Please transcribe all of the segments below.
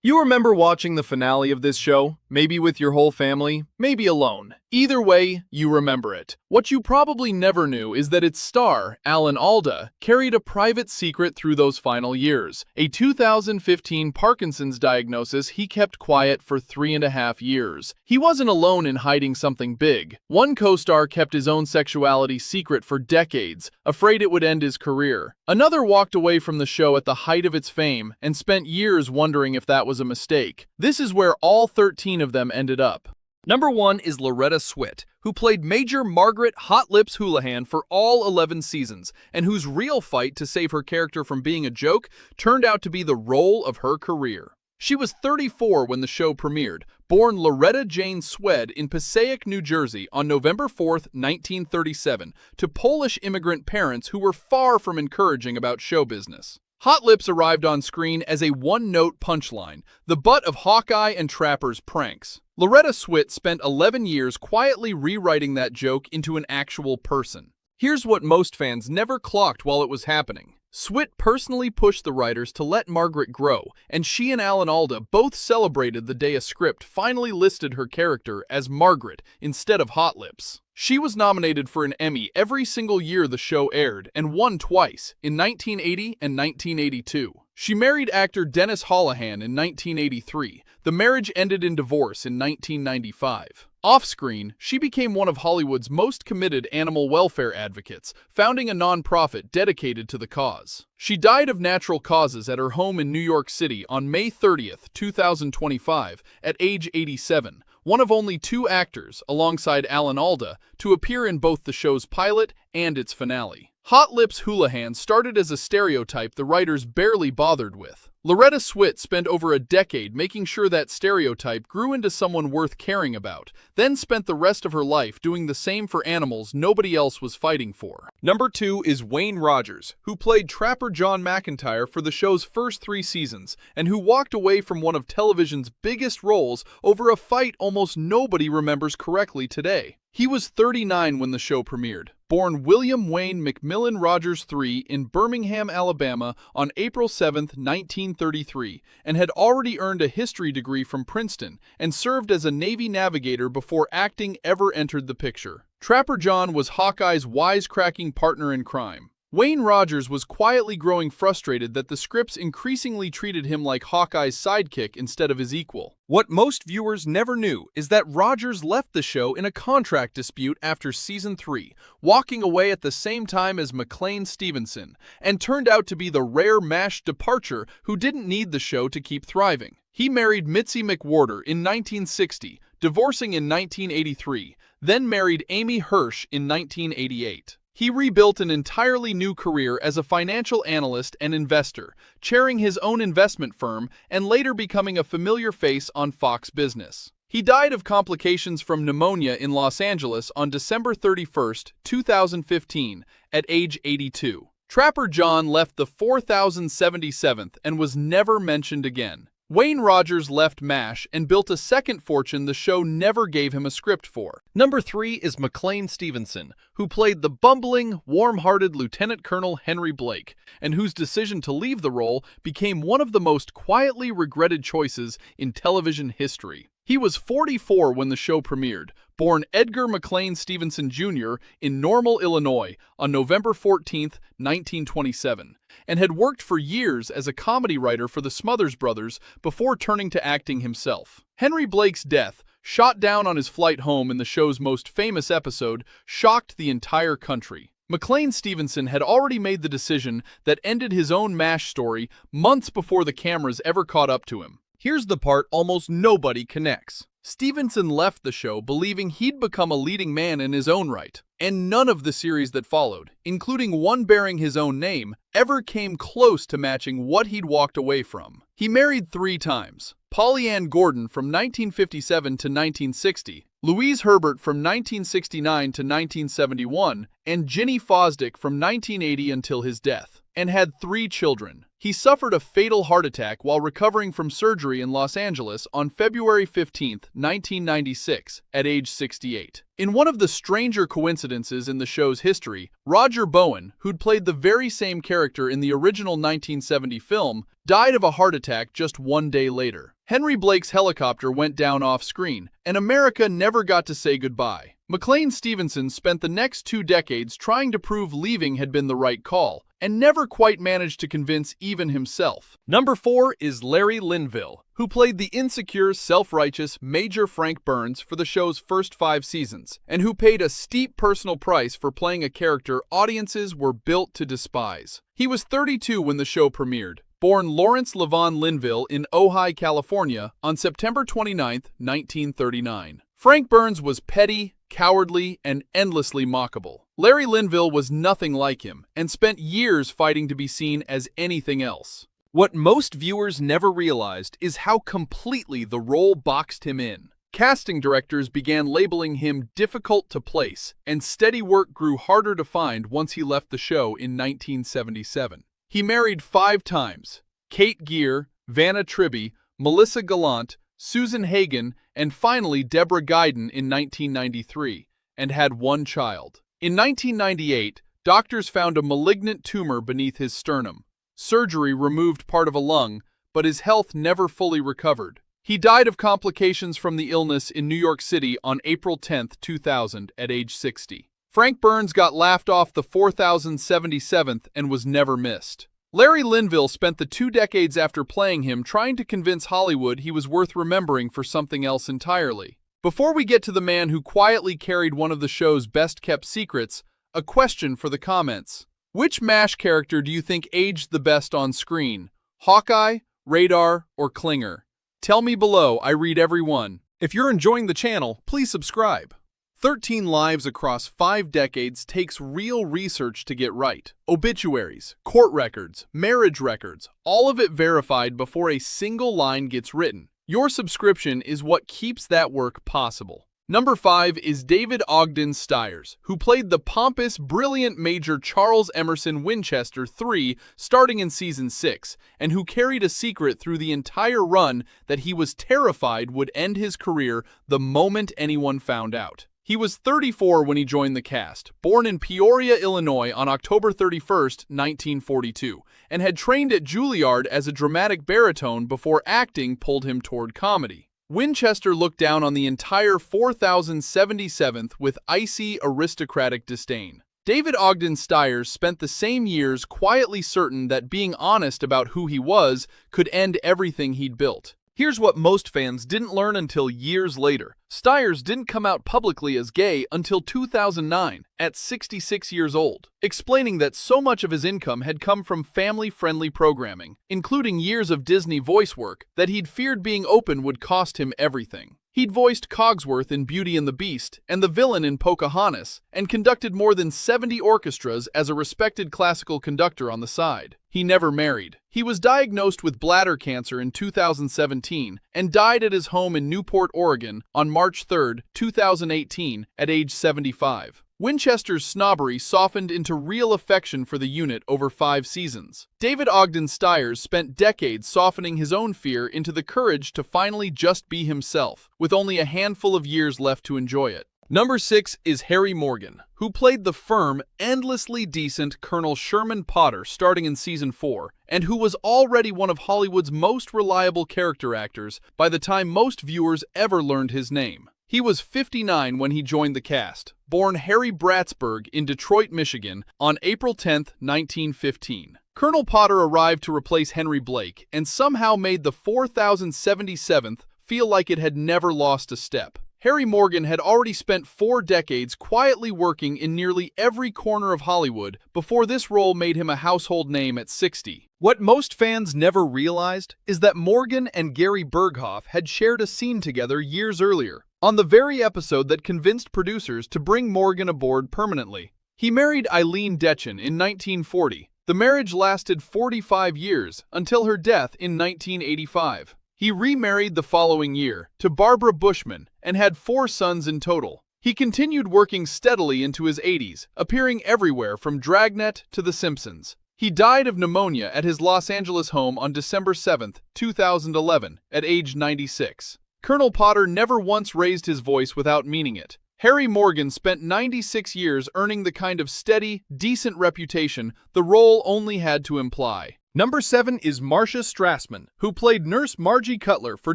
You remember watching the finale of this show? Maybe with your whole family, maybe alone. Either way, you remember it. What you probably never knew is that its star, Alda, carried a private secret through those final years. A 2015 Parkinson's diagnosis he kept quiet for 3.5 years. He wasn't alone in hiding something big. One co-star kept his own sexuality secret for decades, afraid it would end his career. Another walked away from the show at the height of its fame and spent years wondering if that was a mistake. This is where all 13 of them ended up. Number 1 is Loretta Swit, who played Major Margaret Hot Lips Houlihan for all 11 seasons, and whose real fight to save her character from being a joke turned out to be the role of her career. She was 34 when the show premiered, born Loretta Jane Swed in Passaic, New Jersey on November 4, 1937, to Polish immigrant parents who were far from encouraging about show business. Hot Lips arrived on screen as a one-note punchline, the butt of Hawkeye and Trapper's pranks. Loretta Swit spent 11 years quietly rewriting that joke into an actual person. Here's what most fans never clocked while it was happening. Swit personally pushed the writers to let Margaret grow, and she and Alda both celebrated the day a script finally listed her character as Margaret instead of Hot Lips. She was nominated for an Emmy every single year the show aired and won twice, in 1980 and 1982. She married actor Dennis Houlihan in 1983. The marriage ended in divorce in 1995. Off-screen, she became one of Hollywood's most committed animal welfare advocates, founding a nonprofit dedicated to the cause. She died of natural causes at her home in New York City on May 30, 2025, at age 87, one of only 2 actors, alongside Alda, to appear in both the show's pilot and its finale. Hot Lips Houlihan started as a stereotype the writers barely bothered with. Loretta Swit spent over a decade making sure that stereotype grew into someone worth caring about, then spent the rest of her life doing the same for animals nobody else was fighting for. Number 2 is Wayne Rogers, who played Trapper John McIntyre for the show's first 3 seasons, and who walked away from one of television's biggest roles over a fight almost nobody remembers correctly today. He was 39 when the show premiered, born William Wayne McMillan Rogers III in Birmingham, Alabama on April 7, 1933, and had already earned a history degree from Princeton and served as a Navy navigator before acting ever entered the picture. Trapper John was Hawkeye's wisecracking partner in crime. Wayne Rogers was quietly growing frustrated that the scripts increasingly treated him like Hawkeye's sidekick instead of his equal. What most viewers never knew is that Rogers left the show in a contract dispute after season 3, walking away at the same time as McLean Stevenson, and turned out to be the rare MASH departure who didn't need the show to keep thriving. He married Mitzi McWhorter in 1960, divorcing in 1983, then married Amy Hirsch in 1988. He rebuilt an entirely new career as a financial analyst and investor, chairing his own investment firm and later becoming a familiar face on Fox Business. He died of complications from pneumonia in Los Angeles on December 31, 2015, at age 82. Trapper John left the 4077th and was never mentioned again. Wayne Rogers left MASH and built a second fortune the show never gave him a script for. Number 3 is McLean Stevenson, who played the bumbling, warm-hearted Lieutenant Colonel Henry Blake, and whose decision to leave the role became one of the most quietly regretted choices in television history. He was 44 when the show premiered, born Edgar McLean Stevenson Jr. in Normal, Illinois on November 14, 1927, and had worked for years as a comedy writer for the Smothers Brothers before turning to acting himself. Henry Blake's death, shot down on his flight home in the show's most famous episode, shocked the entire country. McLean Stevenson had already made the decision that ended his own MASH story months before the cameras ever caught up to him. Here's the part almost nobody connects. Stevenson left the show believing he'd become a leading man in his own right, and none of the series that followed, including one bearing his own name, ever came close to matching what he'd walked away from. He married 3 times: Polly Ann Gordon from 1957 to 1960, Louise Herbert from 1969 to 1971, and Ginny Fosdick from 1980 until his death, and had 3 children: He suffered a fatal heart attack while recovering from surgery in Los Angeles on February 15, 1996, at age 68. In one of the stranger coincidences in the show's history, Roger Bowen, who'd played the very same character in the original 1970 film, died of a heart attack just one day later. Henry Blake's helicopter went down off-screen, and America never got to say goodbye. McLean Stevenson spent the next 2 decades trying to prove leaving had been the right call, and never quite managed to convince even himself. Number 4 is Larry Linville, who played the insecure, self-righteous Major Frank Burns for the show's first 5 seasons, and who paid a steep personal price for playing a character audiences were built to despise. He was 32 when the show premiered, born Lawrence Levon Linville in Ojai, California, on September 29, 1939. Frank Burns was petty, cowardly, and endlessly mockable. Larry Linville was nothing like him, and spent years fighting to be seen as anything else. What most viewers never realized is how completely the role boxed him in. Casting directors began labeling him difficult to place, and steady work grew harder to find once he left the show in 1977. He married 5 times: Kate Geer, Vanna Tribby, Melissa Gallant, Susan Hagen, and finally Deborah Guyton in 1993, and had 1 child. In 1998, doctors found a malignant tumor beneath his sternum. Surgery removed part of a lung, but his health never fully recovered. He died of complications from the illness in New York City on April 10, 2000, at age 60. Frank Burns got laughed off the 4077th and was never missed. Larry Linville spent the 2 decades after playing him trying to convince Hollywood he was worth remembering for something else entirely. Before we get to the man who quietly carried one of the show's best-kept secrets, a question for the comments. Which MASH character do you think aged the best on screen? Hawkeye, Radar, or Klinger? Tell me below, I read every one. If you're enjoying the channel, please subscribe. 13 Lives across 5 decades takes real research to get right. Obituaries, court records, marriage records, all of it verified before a single line gets written. Your subscription is what keeps that work possible. Number 5 is David Ogden Stiers, who played the pompous, brilliant Major Charles Emerson Winchester III starting in Season 6, and who carried a secret through the entire run that he was terrified would end his career the moment anyone found out. He was 34 when he joined the cast, born in Peoria, Illinois on October 31, 1942, and had trained at Juilliard as a dramatic baritone before acting pulled him toward comedy. Winchester looked down on the entire 4077th with icy, aristocratic disdain. David Ogden Stiers spent the same years quietly certain that being honest about who he was could end everything he'd built. Here's what most fans didn't learn until years later. Stiers didn't come out publicly as gay until 2009, at 66 years old, explaining that so much of his income had come from family-friendly programming, including years of Disney voice work, that he'd feared being open would cost him everything. He'd voiced Cogsworth in Beauty and the Beast and the villain in Pocahontas, and conducted more than 70 orchestras as a respected classical conductor on the side. He never married. He was diagnosed with bladder cancer in 2017 and died at his home in Newport, Oregon on March 3, 2018, at age 75. Winchester's snobbery softened into real affection for the unit over 5 seasons. David Ogden Stiers spent decades softening his own fear into the courage to finally just be himself, with only a handful of years left to enjoy it. Number 6 is Harry Morgan, who played the firm, endlessly decent Colonel Sherman Potter starting in Season 4, and who was already one of Hollywood's most reliable character actors by the time most viewers ever learned his name. He was 59 when he joined the cast, born Harry Bratsburg in Detroit, Michigan, on April 10, 1915. Colonel Potter arrived to replace Henry Blake and somehow made the 4077th feel like it had never lost a step. Harry Morgan had already spent 4 decades quietly working in nearly every corner of Hollywood before this role made him a household name at 60. What most fans never realized is that Morgan and Gary Burghoff had shared a scene together years earlier, on the very episode that convinced producers to bring Morgan aboard permanently. He married Eileen Detchen in 1940. The marriage lasted 45 years until her death in 1985. He remarried the following year to Barbara Bushman and had 4 sons in total. He continued working steadily into his 80s, appearing everywhere from Dragnet to The Simpsons. He died of pneumonia at his Los Angeles home on December 7, 2011, at age 96. Colonel Potter never once raised his voice without meaning it. Harry Morgan spent 96 years earning the kind of steady, decent reputation the role only had to imply. Number 7 is Marcia Strassman, who played Nurse Margie Cutler for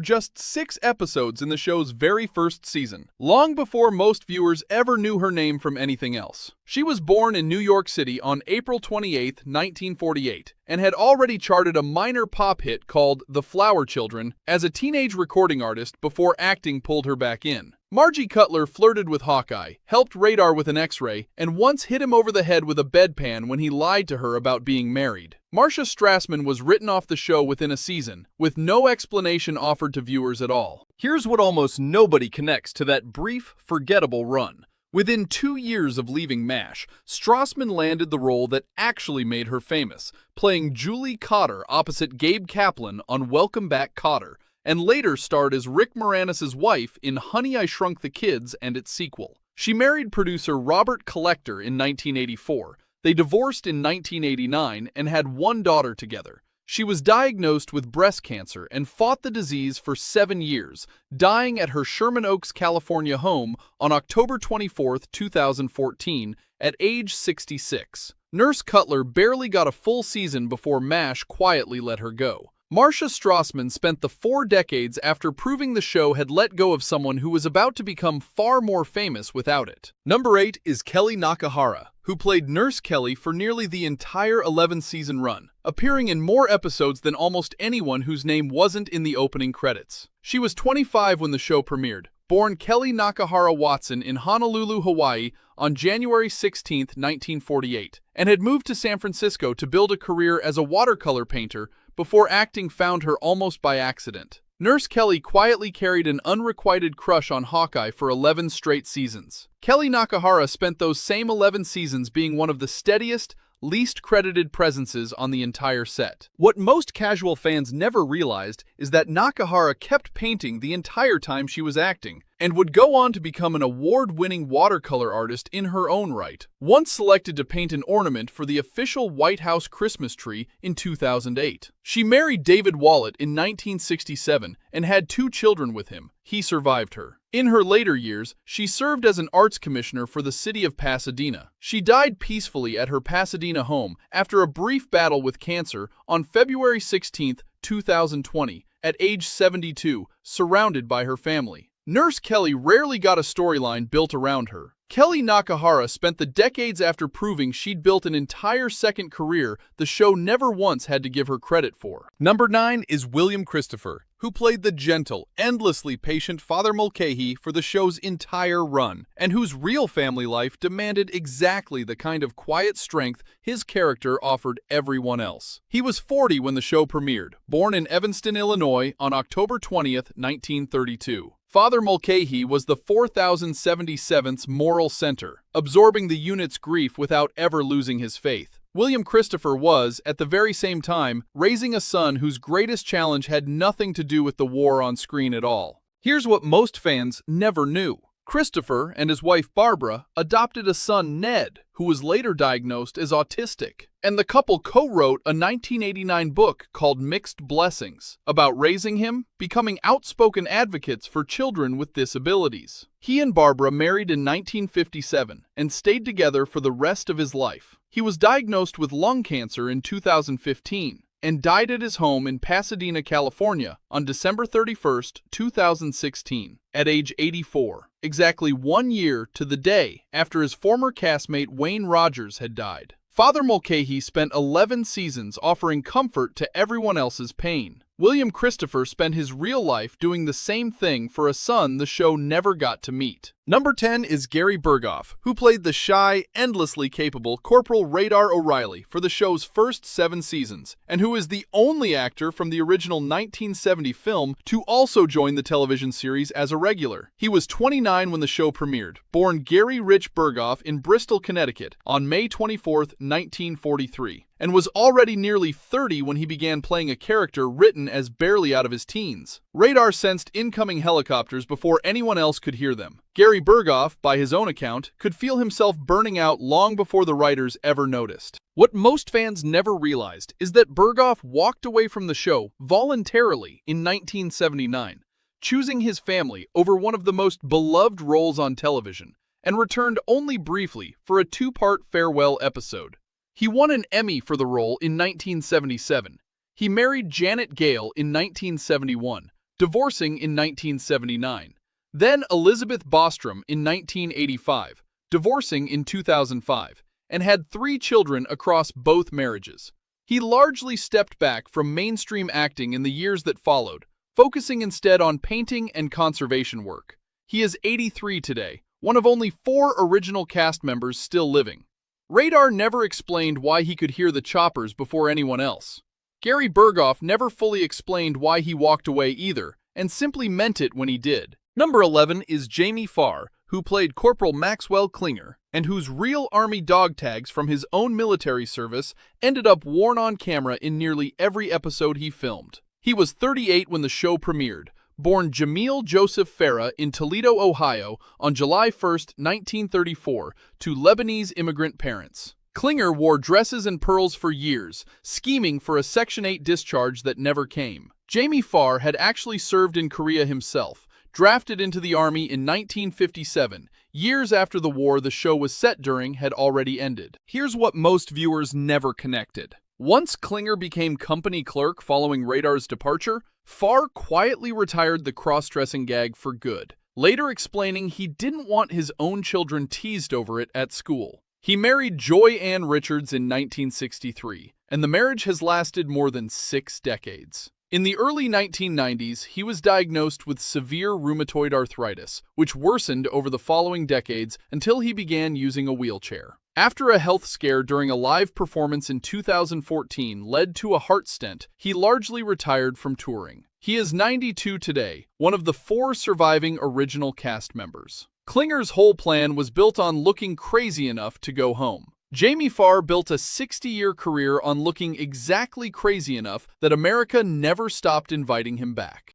just 6 episodes in the show's very first season, long before most viewers ever knew her name from anything else. She was born in New York City on April 28, 1948, and had already charted a minor pop hit called The Flower Children as a teenage recording artist before acting pulled her back in. Margie Cutler flirted with Hawkeye, helped Radar with an X-ray, and once hit him over the head with a bedpan when he lied to her about being married. Marcia Strassman was written off the show within a season, with no explanation offered to viewers at all. Here's what almost nobody connects to that brief, forgettable run. Within 2 years of leaving MASH, Strassman landed the role that actually made her famous, playing Julie Cotter opposite Gabe Kaplan on Welcome Back, Kotter, and later starred as Rick Moranis' wife in Honey, I Shrunk the Kids and its sequel. She married producer Robert Collector in 1984. They divorced in 1989 and had 1 daughter together. She was diagnosed with breast cancer and fought the disease for 7 years, dying at her Sherman Oaks, California home on October 24, 2014, at age 66. Nurse Cutler barely got a full season before MASH quietly let her go. Marcia Strassman spent the 4 decades after proving the show had let go of someone who was about to become far more famous without it. Number 8 is Kellye Nakahara, who played Nurse Kellye for nearly the entire 11-season run, appearing in more episodes than almost anyone whose name wasn't in the opening credits. She was 25 when the show premiered, born Kellye Nakahara Watson in Honolulu, Hawaii on January 16, 1948, and had moved to San Francisco to build a career as a watercolor painter before acting found her almost by accident. Nurse Kellye quietly carried an unrequited crush on Hawkeye for 11 straight seasons. Kellye Nakahara spent those same 11 seasons being one of the steadiest, least credited presences on the entire set. What most casual fans never realized is that Nakahara kept painting the entire time she was acting, and would go on to become an award-winning watercolor artist in her own right, once selected to paint an ornament for the official White House Christmas tree in 2008. She married David Wallet in 1967 and had 2 children with him. He survived her. In her later years, she served as an arts commissioner for the city of Pasadena. She died peacefully at her Pasadena home after a brief battle with cancer on February 16, 2020, at age 72, surrounded by her family. Nurse Kellye rarely got a storyline built around her. Kellye Nakahara spent the decades after proving she'd built an entire second career the show never once had to give her credit for. Number 9 is William Christopher, who played the gentle, endlessly patient Father Mulcahy for the show's entire run, and whose real family life demanded exactly the kind of quiet strength his character offered everyone else. He was 40 when the show premiered, born in Evanston, Illinois on October 20, 1932. Father Mulcahy was the 4077th's moral center, absorbing the unit's grief without ever losing his faith. William Christopher was, at the very same time, raising a son whose greatest challenge had nothing to do with the war on screen at all. Here's what most fans never knew. Christopher and his wife Barbara adopted a son, Ned, who was later diagnosed as autistic, and the couple co-wrote a 1989 book called Mixed Blessings about raising him, becoming outspoken advocates for children with disabilities. He and Barbara married in 1957 and stayed together for the rest of his life. He was diagnosed with lung cancer in 2015 and died at his home in Pasadena, California on December 31, 2016, at age 84, exactly 1 year to the day after his former castmate Wayne Rogers had died. Father Mulcahy spent 11 seasons offering comfort to everyone else's pain. William Christopher spent his real life doing the same thing for a son the show never got to meet. Number 10 is Gary Burghoff, who played the shy, endlessly capable Corporal Radar O'Reilly for the show's first 7 seasons, and who is the only actor from the original 1970 film to also join the television series as a regular. He was 29 when the show premiered, born Gary Rich Burghoff in Bristol, Connecticut, on May 24, 1943, and was already nearly 30 when he began playing a character written as barely out of his teens. Radar sensed incoming helicopters before anyone else could hear them. Gary Burghoff, by his own account, could feel himself burning out long before the writers ever noticed. What most fans never realized is that Burghoff walked away from the show voluntarily in 1979, choosing his family over one of the most beloved roles on television, and returned only briefly for a two-part farewell episode. He won an Emmy for the role in 1977. He married Janet Gale in 1971, divorcing in 1979. Then Elizabeth Bostrom in 1985, divorcing in 2005, and had 3 children across both marriages. He largely stepped back from mainstream acting in the years that followed, focusing instead on painting and conservation work. He is 83 today, one of only 4 original cast members still living. Radar never explained why he could hear the choppers before anyone else. Gary Burghoff never fully explained why he walked away either, and simply meant it when he did. Number 11 is Jamie Farr, who played Corporal Maxwell Klinger, and whose real Army dog tags from his own military service ended up worn on camera in nearly every episode he filmed. He was 38 when the show premiered, born Jamil Joseph Farah in Toledo, Ohio, on July 1, 1934, to Lebanese immigrant parents. Klinger wore dresses and pearls for years, scheming for a Section 8 discharge that never came. Jamie Farr had actually served in Korea himself, drafted into the Army in 1957, years after the war the show was set during had already ended. Here's what most viewers never connected. Once Klinger became company clerk following Radar's departure, Farr quietly retired the cross-dressing gag for good, later explaining he didn't want his own children teased over it at school. He married Joy Ann Richards in 1963, and the marriage has lasted more than 6 decades. In the early 1990s, he was diagnosed with severe rheumatoid arthritis, which worsened over the following decades until he began using a wheelchair. After a health scare during a live performance in 2014 led to a heart stent, he largely retired from touring. He is 92 today, one of the 4 surviving original cast members. Klinger's whole plan was built on looking crazy enough to go home. Jamie Farr built a 60-year career on looking exactly crazy enough that America never stopped inviting him back.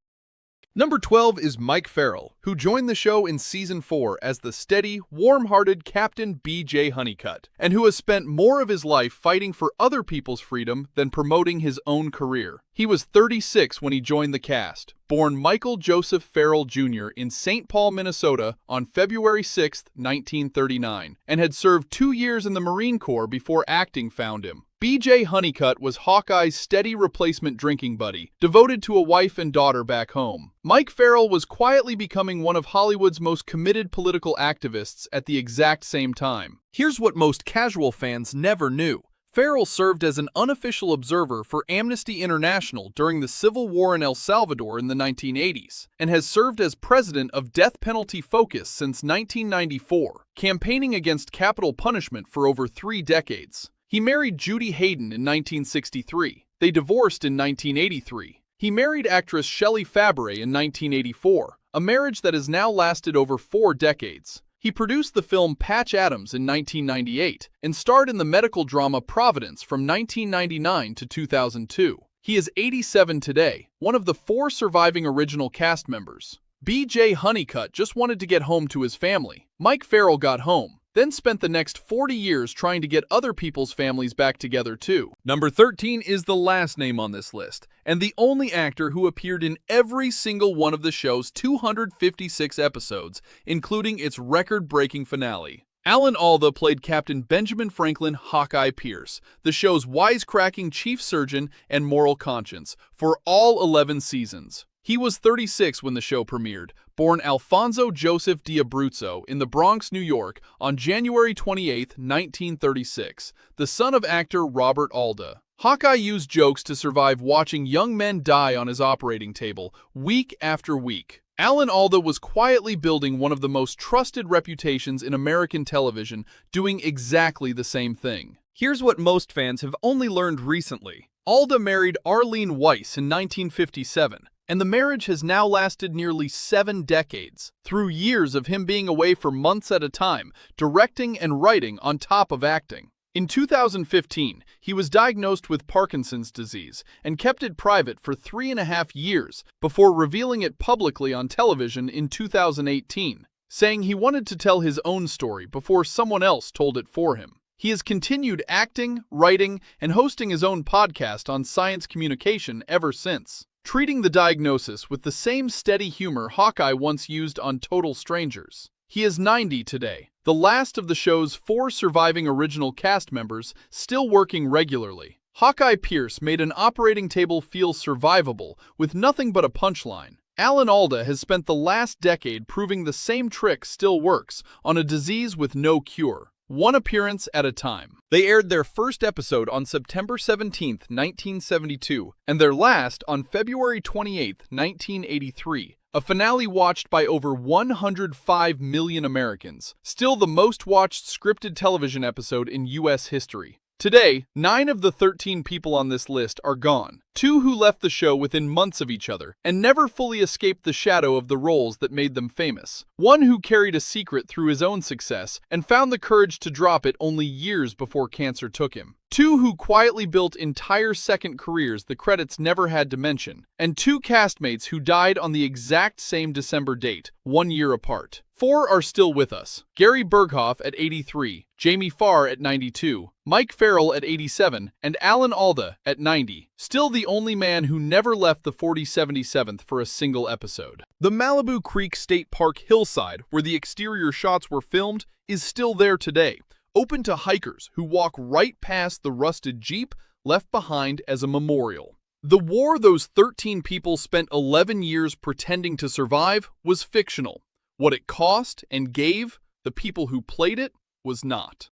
Number 12 is Mike Farrell, who joined the show in Season 4 as the steady, warm-hearted Captain B.J. Honeycutt, and who has spent more of his life fighting for other people's freedom than promoting his own career. He was 36 when he joined the cast, born Michael Joseph Farrell Jr. in St. Paul, Minnesota on February 6, 1939, and had served 2 years in the Marine Corps before acting found him. B.J. Honeycutt was Hawkeye's steady replacement drinking buddy, devoted to a wife and daughter back home. Mike Farrell was quietly becoming one of Hollywood's most committed political activists at the exact same time. Here's what most casual fans never knew. Farrell served as an unofficial observer for Amnesty International during the Civil War in El Salvador in the 1980s, and has served as president of Death Penalty Focus since 1994, campaigning against capital punishment for over 3 decades. He married Judy Hayden in 1963. They divorced in 1983. He married actress Shelley Fabares in 1984, a marriage that has now lasted over 4 decades. He produced the film Patch Adams in 1998 and starred in the medical drama Providence from 1999 to 2002. He is 87 today, one of the 4 surviving original cast members. B.J. Honeycutt just wanted to get home to his family. Mike Farrell got home, then spent the next 40 years trying to get other people's families back together too. Number 13 is the last name on this list, and the only actor who appeared in every single one of the show's 256 episodes, including its record-breaking finale. Alan Alda played Captain Benjamin Franklin Hawkeye Pierce, the show's wisecracking chief surgeon and moral conscience, for all 11 seasons. He was 36 when the show premiered, born Alfonso Joseph D'Abruzzo in the Bronx, New York, on January 28, 1936, the son of actor Robert Alda. Hawkeye used jokes to survive watching young men die on his operating table, week after week. Alan Alda was quietly building one of the most trusted reputations in American television, doing exactly the same thing. Here's what most fans have only learned recently. Alda married Arlene Weiss in 1957. And the marriage has now lasted nearly 7 decades, through years of him being away for months at a time, directing and writing on top of acting. In 2015, he was diagnosed with Parkinson's disease and kept it private for 3.5 years before revealing it publicly on television in 2018, saying he wanted to tell his own story before someone else told it for him. He has continued acting, writing, and hosting his own podcast on science communication ever since, treating the diagnosis with the same steady humor Hawkeye once used on Total Strangers. He is 90 today, the last of the show's 4 surviving original cast members still working regularly. Hawkeye Pierce made an operating table feel survivable with nothing but a punchline. Alan Alda has spent the last decade proving the same trick still works on a disease with no cure, one appearance at a time. They aired their first episode on September 17, 1972, and their last on February 28, 1983. A finale watched by over 105 million Americans, still the most watched scripted television episode in U.S. history. Today, 9 of the 13 people on this list are gone, 2 who left the show within months of each other and never fully escaped the shadow of the roles that made them famous, 1 who carried a secret through his own success and found the courage to drop it only years before cancer took him, 2 who quietly built entire second careers the credits never had to mention, and 2 castmates who died on the exact same December date, 1 year apart. 4 are still with us: Gary Burghoff at 83, Jamie Farr at 92, Mike Farrell at 87, and Alan Alda at 90, still the only man who never left the 4077th for a single episode. The Malibu Creek State Park hillside, where the exterior shots were filmed, is still there today, open to hikers who walk right past the rusted Jeep left behind as a memorial. The war those 13 people spent 11 years pretending to survive was fictional. What it cost and gave the people who played it was not.